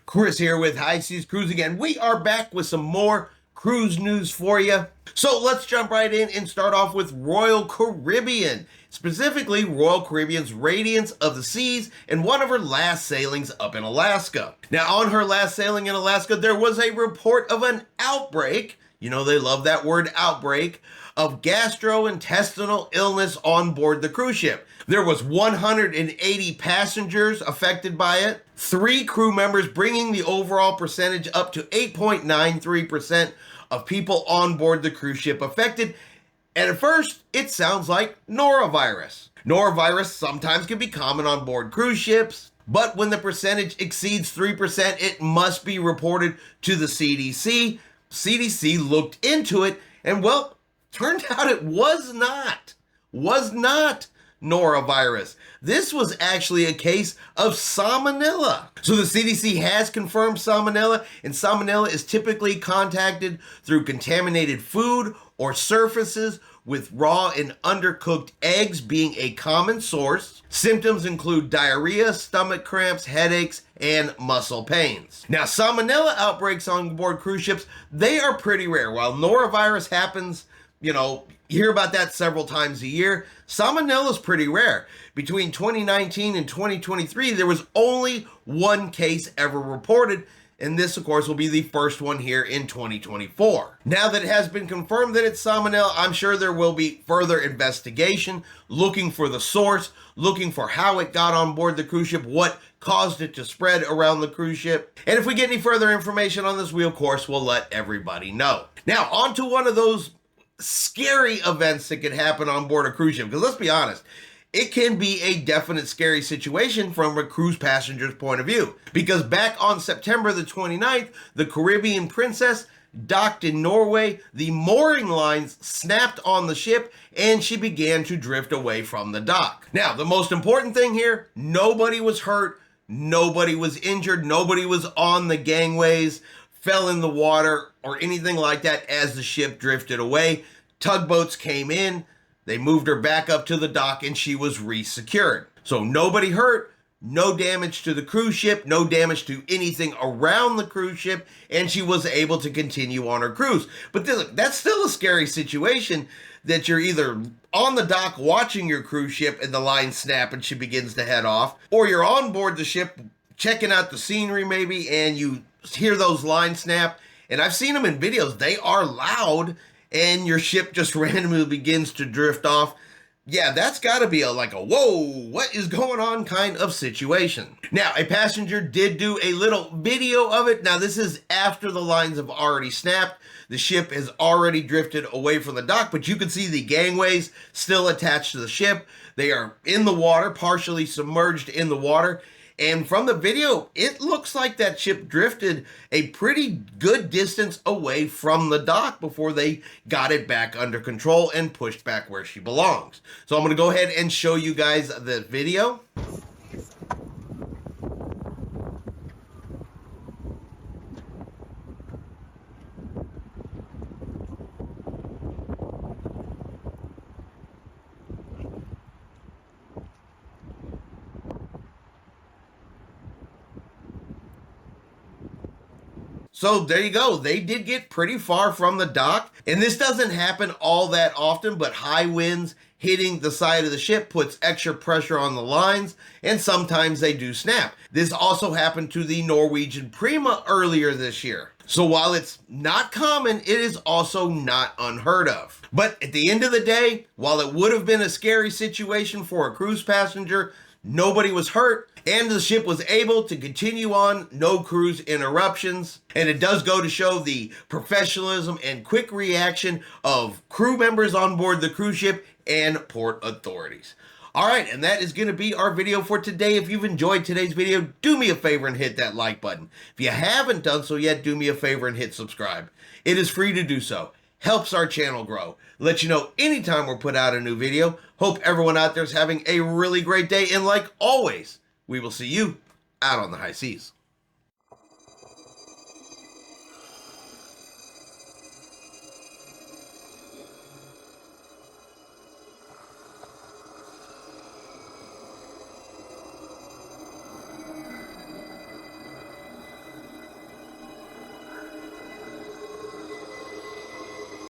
Chris here with High Seas Cruise again. We are back with some more cruise news for you. So let's jump right in and start off with Royal Caribbean, specifically Royal Caribbean's Radiance of the Seas and one of her last sailings up in Alaska. Now, on her last sailing in Alaska, there was a report of an outbreak. You know, they love that word, outbreak, of gastrointestinal illness on board the cruise ship. There was 180 passengers affected by it, 3 crew members, bringing the overall percentage up to 8.93% of people on board the cruise ship affected. And at first, it sounds like norovirus. Norovirus sometimes can be common on board cruise ships, but when the percentage exceeds 3%, it must be reported to the CDC. CDC looked into it, and well, turned out it was not norovirus. This was actually a case of Salmonella. So the CDC has confirmed Salmonella, and Salmonella is typically contacted through contaminated food or surfaces, with raw and undercooked eggs being a common source. Symptoms include diarrhea, stomach cramps, headaches, and muscle pains. Now, Salmonella outbreaks on board cruise ships, they are pretty rare. While norovirus happens, you hear about that several times a year, Salmonella is pretty rare. Between 2019 and 2023, there was only 1 case ever reported, and this, of course, will be the first one here in 2024. Now that it has been confirmed that it's Salmonella, I'm sure there will be further investigation, looking for the source, looking for how it got on board the cruise ship, what caused it to spread around the cruise ship. And if we get any further information on this, we, of course, will let everybody know. Now, on to one of those scary events that could happen on board a cruise ship, because let's be honest, it can be a definite scary situation from a cruise passenger's point of view. Because back on September the 29th, the Caribbean Princess docked in Norway, the mooring lines snapped on the ship, and she began to drift away from the dock. Now, the most important thing here, nobody was hurt, nobody was injured, nobody was on the gangways, fell in the water, or anything like that as the ship drifted away. Tugboats came in, they moved her back up to the dock, and she was re-secured. So nobody hurt, no damage to the cruise ship, no damage to anything around the cruise ship, and she was able to continue on her cruise. But that's still a scary situation, that you're either on the dock watching your cruise ship and the line snap and she begins to head off, or you're on board the ship checking out the scenery maybe, and you hear those lines snap. And I've seen them in videos, they are loud, and your ship just randomly begins to drift off. Yeah, that's gotta be like a whoa, what is going on kind of situation. Now, a passenger did do a little video of it. Now, this is after the lines have already snapped. The ship has already drifted away from the dock, but you can see the gangways still attached to the ship. They are in the water, partially submerged in the water. And from the video, it looks like that ship drifted a pretty good distance away from the dock before they got it back under control and pushed back where she belongs. So I'm going to go ahead and show you guys the video. So there you go. They did get pretty far from the dock. And this doesn't happen all that often, but high winds hitting the side of the ship puts extra pressure on the lines, and sometimes they do snap. This also happened to the Norwegian Prima earlier this year. So while it's not common, it is also not unheard of. But at the end of the day, while it would have been a scary situation for a cruise passenger, nobody was hurt, and the ship was able to continue on, no cruise interruptions. And it does go to show the professionalism and quick reaction of crew members on board the cruise ship and port authorities. All right, and that is going to be our video for today. If you've enjoyed today's video, do me a favor and hit that like button. If you haven't done so yet, do me a favor and hit subscribe. It is free to do so. Helps our channel grow. Let you know anytime we're put out a new video. Hope everyone out there is having a really great day. And like always, we will see you out on the high seas.